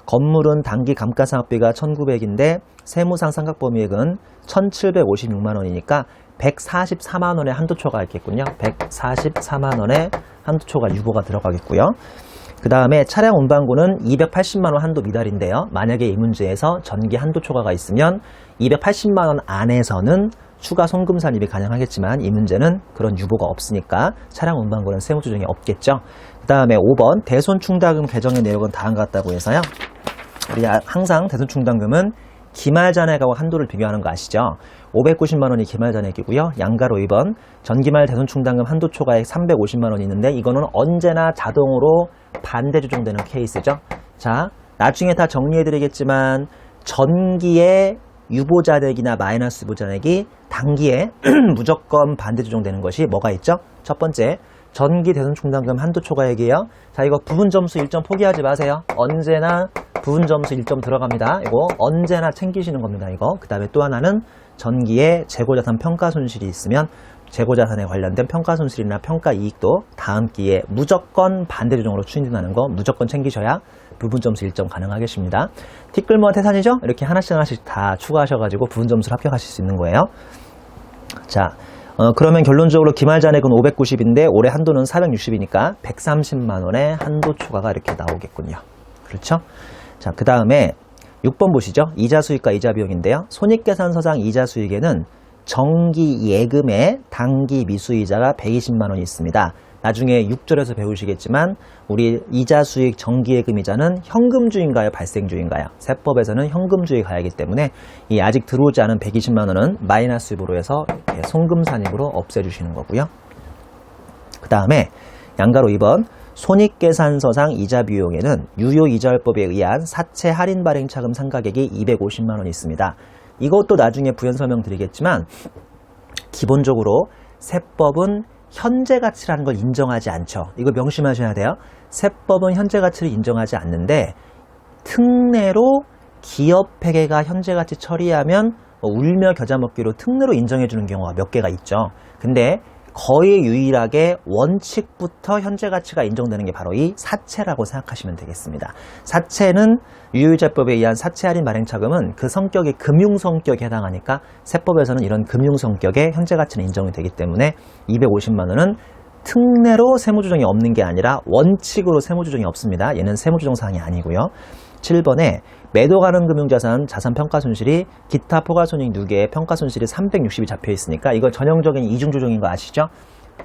A: 건물은 단기 감가상각비가 1,900인데 세무상 상각범위액은 1,756만 원이니까 144만 원의 한도 초과가 있겠군요. 144만 원의 한도 초과 유보가 들어가겠고요. 그 다음에 차량 운반고는 280만 원 한도 미달인데요. 만약에 이 문제에서 전기 한도 초과가 있으면 280만 원 안에서는 추가 송금 산입이 가능하겠지만 이 문제는 그런 유보가 없으니까 차량 운반고는 세무조정이 없겠죠. 그 다음에 5번 대손충당금 개정의 내역은 다음과 같다고 해서요. 우리 항상 대손충당금은 기말잔액하고 한도를 비교하는 거 아시죠? 590만 원이 기말잔액이고요. 양가로 2번 전기말 대손충당금 한도 초과액 350만 원이 있는데 이거는 언제나 자동으로 반대 조정되는 케이스죠. 자, 나중에 다 정리해드리겠지만 전기의 유보잔액이나 마이너스 유보잔액이 단기에 무조건 반대 조정되는 것이 뭐가 있죠? 첫 번째, 전기 대손충당금 한도 초과액이에요. 자, 이거 부분 점수 1점 포기하지 마세요. 언제나 부분 점수 1점 들어갑니다. 이거 언제나 챙기시는 겁니다. 이거. 그 다음에 또 하나는 전기에 재고자산 평가 손실이 있으면 재고자산에 관련된 평가손실이나 평가이익도 다음 기에 무조건 반대조정으로 추진하는 거 무조건 챙기셔야 부분점수 1점 가능하겠습니다. 티끌모아 태산이죠? 이렇게 하나씩 다 추가하셔가지고 부분점수를 합격하실 수 있는 거예요. 자, 그러면 결론적으로 기말잔액은 590인데 올해 한도는 460이니까 130만원의 한도 초과가 이렇게 나오겠군요. 그렇죠? 자, 그 다음에 6번 보시죠. 이자 수익과 이자 비용인데요. 손익계산서상 이자 수익에는 정기 예금에 당기 미수이자가 120만원이 있습니다. 나중에 6절에서 배우시겠지만 우리 이자 수익 정기 예금 이자는 현금주인가요? 발생주인가요? 세법에서는 현금주의 가야하기 때문에 이 아직 들어오지 않은 120만원은 마이너스 유보로 해서 송금산입으로 없애주시는 거고요. 그 다음에 양가로 2번 손익계산서상 이자 비용에는 유효이자율법에 의한 사채 할인 발행 차금 상가액이 250만원이 있습니다. 이것도 나중에 부연 설명드리겠지만 기본적으로 세법은 현재 가치라는 걸 인정하지 않죠. 이거 명심하셔야 돼요. 세법은 현재 가치를 인정하지 않는데 특례로 기업회계가 현재 가치 처리하면 울며 겨자 먹기로 특례로 인정해주는 경우가 몇 개가 있죠. 근데 거의 유일하게 원칙부터 현재 가치가 인정되는 게 바로 이 사채라고 생각하시면 되겠습니다. 사채는 유효이자법에 의한 사채 할인 발행 차금은 그 성격이 금융 성격에 해당하니까 세법에서는 이런 금융 성격의 현재 가치는 인정이 되기 때문에 250만 원은 특례로 세무조정이 없는 게 아니라 원칙으로 세무조정이 없습니다. 얘는 세무조정 사항이 아니고요. 7번에 매도 가능 금융자산 자산 평가 손실이 기타 포괄손익 누계의 평가 손실이 360이 잡혀 있으니까 이거 전형적인 이중조정인 거 아시죠?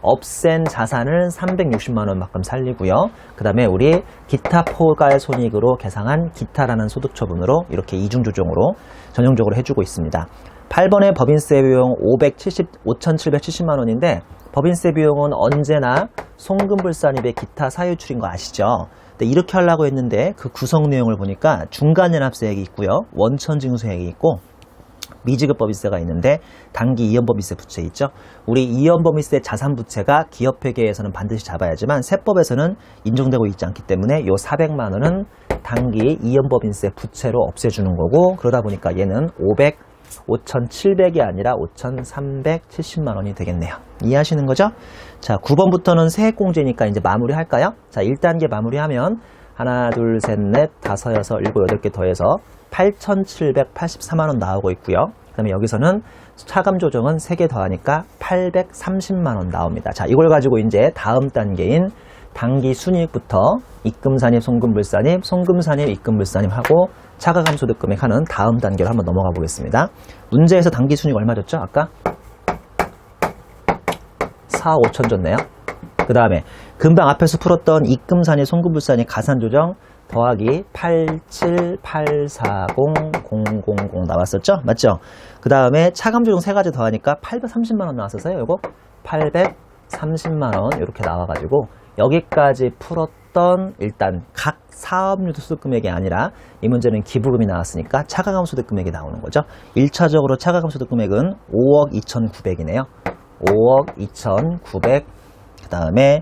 A: 없앤 자산을 360만 원만큼 살리고요. 그 다음에 우리 기타 포괄손익으로 계상한 기타라는 소득처분으로 이렇게 이중조정으로 전형적으로 해주고 있습니다. 8번에 법인세 비용 5,770만 원인데 법인세 비용은 언제나 송금불산입의 기타 사유출인 거 아시죠? 근데 이렇게 하려고 했는데 그 구성 내용을 보니까 중간연합세액이 있고요. 원천징수액이 있고 미지급법인세가 있는데 단기 이연법인세 부채 있죠. 우리 이연법인세 자산부채가 기업회계에서는 반드시 잡아야지만 세법에서는 인정되고 있지 않기 때문에 요 400만 원은 단기 이연법인세 부채로 없애주는 거고 그러다 보니까 얘는 5,700이 아니라 5,370만 원이 되겠네요. 이해하시는 거죠? 자, 9번부터는 세액공제니까 이제 마무리 할까요? 자, 1단계 마무리하면 하나, 둘, 셋, 넷, 다섯, 여섯, 일곱, 여덟 개 더해서 8,784만 원 나오고 있고요. 그 다음에 여기서는 차감 조정은 3개 더하니까 830만 원 나옵니다. 자, 이걸 가지고 이제 다음 단계인 당기 순이익부터 입금산입, 송금불산입, 송금산입, 입금불산입 하고 차가감소득금액 하는 다음 단계로 한번 넘어가 보겠습니다. 문제에서 당기 순이익 얼마 줬죠? 아까 4억 5천 줬네요. 그 다음에 금방 앞에서 풀었던 입금산입, 송금불산입 가산조정 더하기 87840,000 나왔었죠? 맞죠? 그 다음에 차감조정 3가지 더하니까 830만 원 나왔었어요. 이거 830만 원 이렇게 나와가지고 여기까지 풀었던 일단 각 사업유도 소득금액이 아니라 이 문제는 기부금이 나왔으니까 차가감 소득금액이 나오는 거죠. 1차적으로 차가감 소득금액은 5억 2,900이네요. 5억 2,900 그 다음에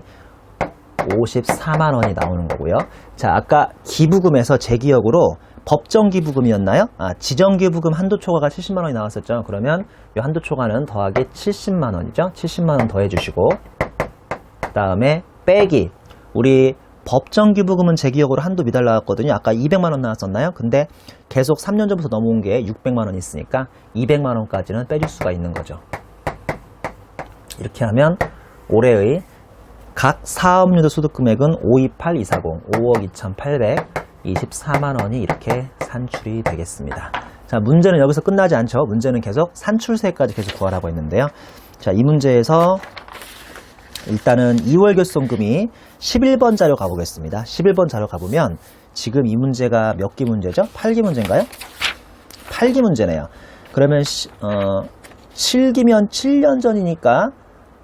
A: 54만 원이 나오는 거고요. 자, 아까 기부금에서 제 기억으로 법정 기부금이었나요? 지정 기부금 한도 초과가 70만 원이 나왔었죠. 그러면 이 한도 초과는 더하기 70만 원이죠. 70만 원 더해 주시고 그 다음에 빼기 우리 법정 기부금은 제 기억으로 한도 미달 나왔거든요. 아까 200만 원 나왔었나요? 근데 계속 3년 전부터 넘어온 게 600만 원 있으니까 200만 원까지는 빼줄 수가 있는 거죠. 이렇게 하면 올해의 각 사업유도 소득금액은 528240, 5억 2,824만 원이 이렇게 산출이 되겠습니다. 자, 문제는 여기서 끝나지 않죠. 문제는 계속 산출세까지 계속 구하라고 했는데요. 자, 이 문제에서 일단은 2월 결손금이 11번 자료 가보겠습니다. 11번 자료 가보면 지금 이 문제가 몇 기 문제죠? 8기 문제인가요? 8기 문제네요. 그러면 7기면 7년 전이니까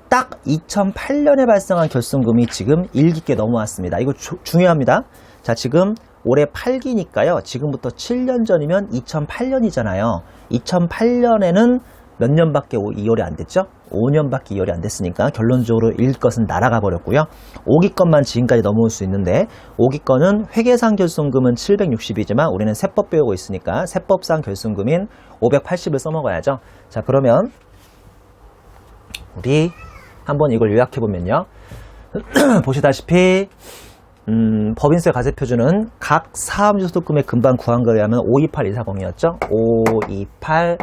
A: 딱 2008년에 발생한 결손금이 지금 1기께 넘어왔습니다. 이거 중요합니다. 자, 지금 올해 8기니까요. 지금부터 7년 전이면 2008년이잖아요. 2008년에는 몇 년밖에 이월이 안 됐죠? 5년밖에 이월이 안 됐으니까 결론적으로 1기 것은 날아가 버렸고요. 5기 것만 지금까지 넘어올 수 있는데 5기 거는 회계상 결손금은 760이지만 우리는 세법 배우고 있으니까 세법상 결손금인 580을 써먹어야죠. 자, 그러면 우리 한번 이걸 요약해보면요. 보시다시피 법인세 과세표준은 각 사업소득금액 금방 구한 거에 하면 528240이었죠. 528240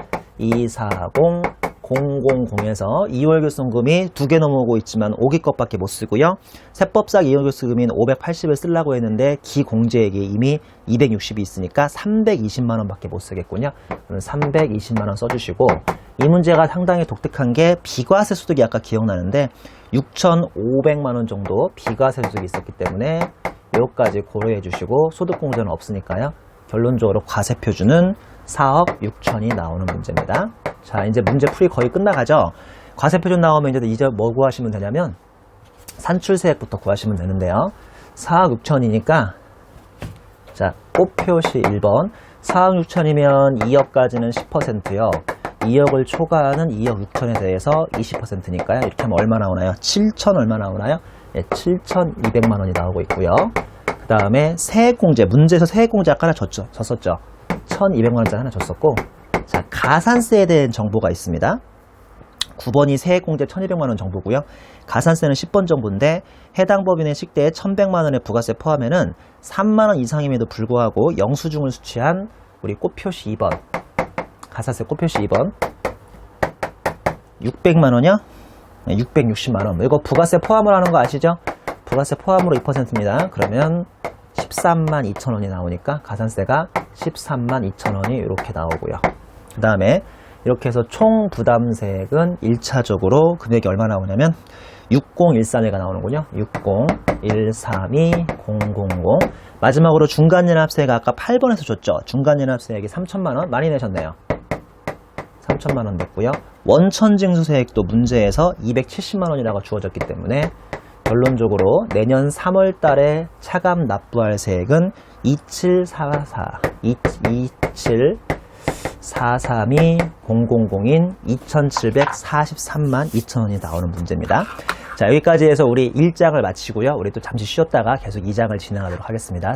A: 000에서 2월 결손금이 2개 넘어오고 있지만 5기 것밖에 못 쓰고요. 세법상 2월 결손금인 580을 쓰려고 했는데 기공제액이 이미 260이 있으니까 320만원 밖에 못 쓰겠군요. 그럼 320만원 써주시고, 이 문제가 상당히 독특한 게 비과세 소득이 아까 기억나는데 6,500만원 정도 비과세 소득이 있었기 때문에 요까지 고려해 주시고, 소득공제는 없으니까요. 결론적으로 과세표준은 4억 6천이 나오는 문제입니다. 자, 이제 문제 풀이 거의 끝나가죠. 과세표준 나오면 이제 뭐 구하시면 되냐면 산출세액부터 구하시면 되는데요. 4억 6천이니까 자, 꽃표시 1번 4억 6천이면 2억까지는 10%요. 2억을 초과하는 2억 6천에 대해서 20%니까요. 이렇게 하면 얼마 나오나요? 7천 얼마 나오나요? 네, 7,200만 원이 나오고 있고요. 그 다음에 세액공제, 문제에서 세액공제 아까 하나 줬었죠. 1,200만 원짜리 하나 줬었고, 자, 가산세에 대한 정보가 있습니다. 9번이 세액공제 1,200만 원 정보고요. 가산세는 10번 정보인데 해당 법인의 식대에 1,100만 원의 부가세 포함에는 3만 원 이상임에도 불구하고 영수증을 수취한 우리 꽃표시 2번, 가산세 꽃표시 2번 600만 원이요? 네, 660만 원. 이거 부가세 포함을 하는 거 아시죠? 부가세 포함으로 2%입니다. 그러면 13만 2천 원이 나오니까 가산세가 13만 2천 원이 이렇게 나오고요. 그 다음에 이렇게 해서 총 부담세액은 1차적으로 금액이 얼마 나오냐면 60131가 나오는군요. 60132 000. 마지막으로 중간연합세가 아까 8번에서 줬죠. 중간연합세액이 3천만 원 많이 내셨네요. 3천만 원 냈고요. 원천징수세액도 문제에서 270만 원이라고 주어졌기 때문에 결론적으로 내년 3월 달에 차감 납부할 세액은 27432 000인 2,743만 2천 원이 나오는 문제입니다. 자, 여기까지 해서 우리 1장을 마치고요. 우리 또 잠시 쉬었다가 계속 2장을 진행하도록 하겠습니다.